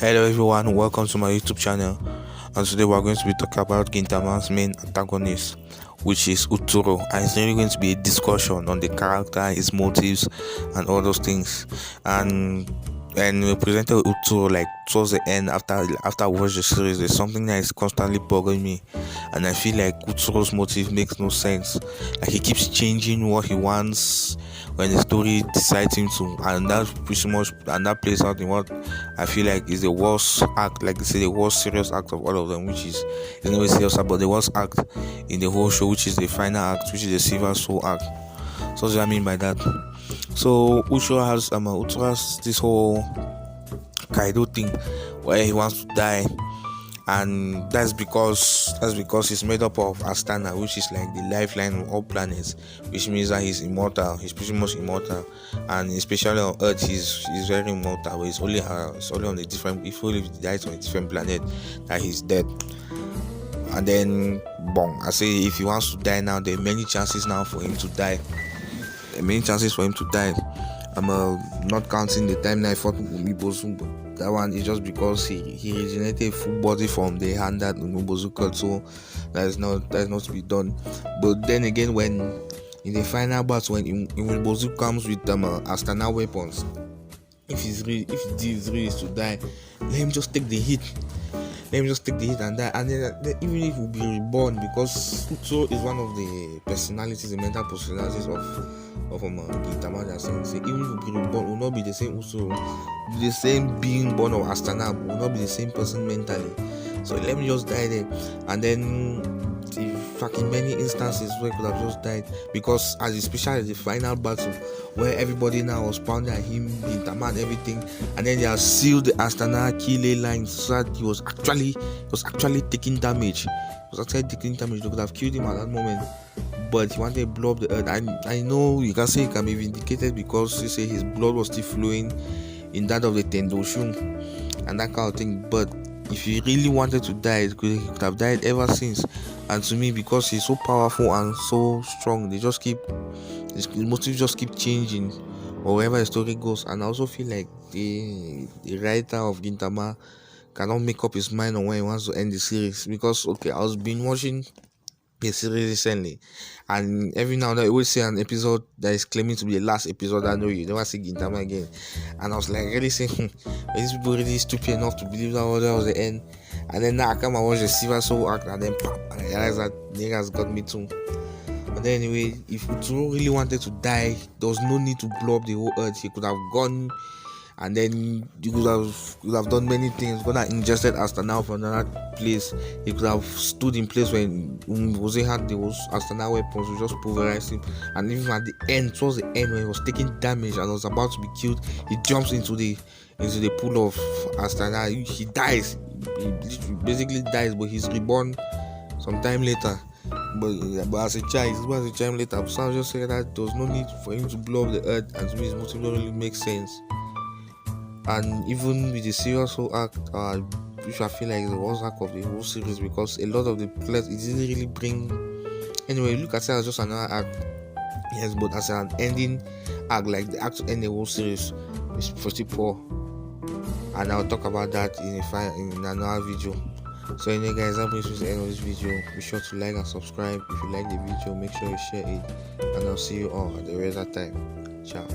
Hello everyone, welcome to my YouTube channel. And today we're going to be talking about Gintama's main antagonist, which is Utsuro. And it's really going to be a discussion on the character, his motives, and all those things. And we presented Utsuro like towards the end after I watched the series. There's something that is constantly bugging me, and I feel like Utsuro's motive makes no sense. Like he keeps changing what he wants when the story decides him to, and that plays out in what I feel like is the worst act, like they say, the worst serious act of all of them, which is not a serious act, but the worst act in the whole show, which is the final act, which is the Silver Soul act. So what do I mean by that? So Utsuro has this whole Kaido thing where he wants to die, and that's because he's made up of Astana, which is like the lifeline of all planets, which means that he's immortal. He's pretty much immortal, and especially on Earth, he's very immortal. But it's only on a different. If he dies on a different planet, that he's dead. And then, I say if he wants to die now, there are many chances now for him to die. I'm not counting the time that I fought Umibozu, but that one is just because he regenerated full body from the hand that Umibozu cut, so that is not to be done. But then again, when in the final battle, when Umibozu comes with Astana weapons, if he really is to die, let him just take the hit. And die. And then even if he will be reborn, because Utsuro is one of the personalities, the mental personalities of Gintama, that sense. Even if he will be reborn, will not be the same Utsuro, the same being born of Astana, will not be the same person mentally. So let me just die there. And then in many instances where he could have just died, because especially the final battle where everybody now was pounding at him, Gintama and everything, and then they have sealed the Astana Kile line so that he was actually taking damage. They could have killed him at that moment, but he wanted to blow up the earth. I know you can say he can be vindicated because you say his blood was still flowing in that of the Tendoshun and that kind of thing, but if he really wanted to die, he could have died ever since. And to me, because he's so powerful and so strong, his motives just keep changing or wherever the story goes. And I also feel like the writer of Gintama cannot make up his mind on when he wants to end the series, because I was been watching the series recently, and every now and then I always see an episode that is claiming to be the last episode. I know you never see Gintama again, and I was like really saying, are these people really stupid enough to believe that was the end? And then now I come and watch the Silver Soul act, and then and I realize that niggas got me too. But then anyway, if Utsuro really wanted to die, there was no need to blow up the whole earth. He could have gone, and then you could have done many things. Could have ingested Astana from another place. He could have stood in place when Jose had those Astana weapons to just pulverize him. And even at the end, towards the end, when he was taking damage and was about to be killed, he jumps into the pool of Astana. He dies. He basically dies, but he's reborn some time later. But as a child later, so I was just saying that there was no need for him to blow up the earth, and to me his motive don't really make sense. And even with the Silver Soul act, which I feel like is the worst act of the whole series, because a lot of the plots it didn't really bring. Anyway, look at it as just another act, yes, but as an ending act, like the act to end the whole series, is pretty poor. And I'll talk about that in another video. So anyway guys, that brings me to the end of this video. Be sure to like and subscribe. If you like the video, make sure you share it, and I'll see you all at the other time. Ciao.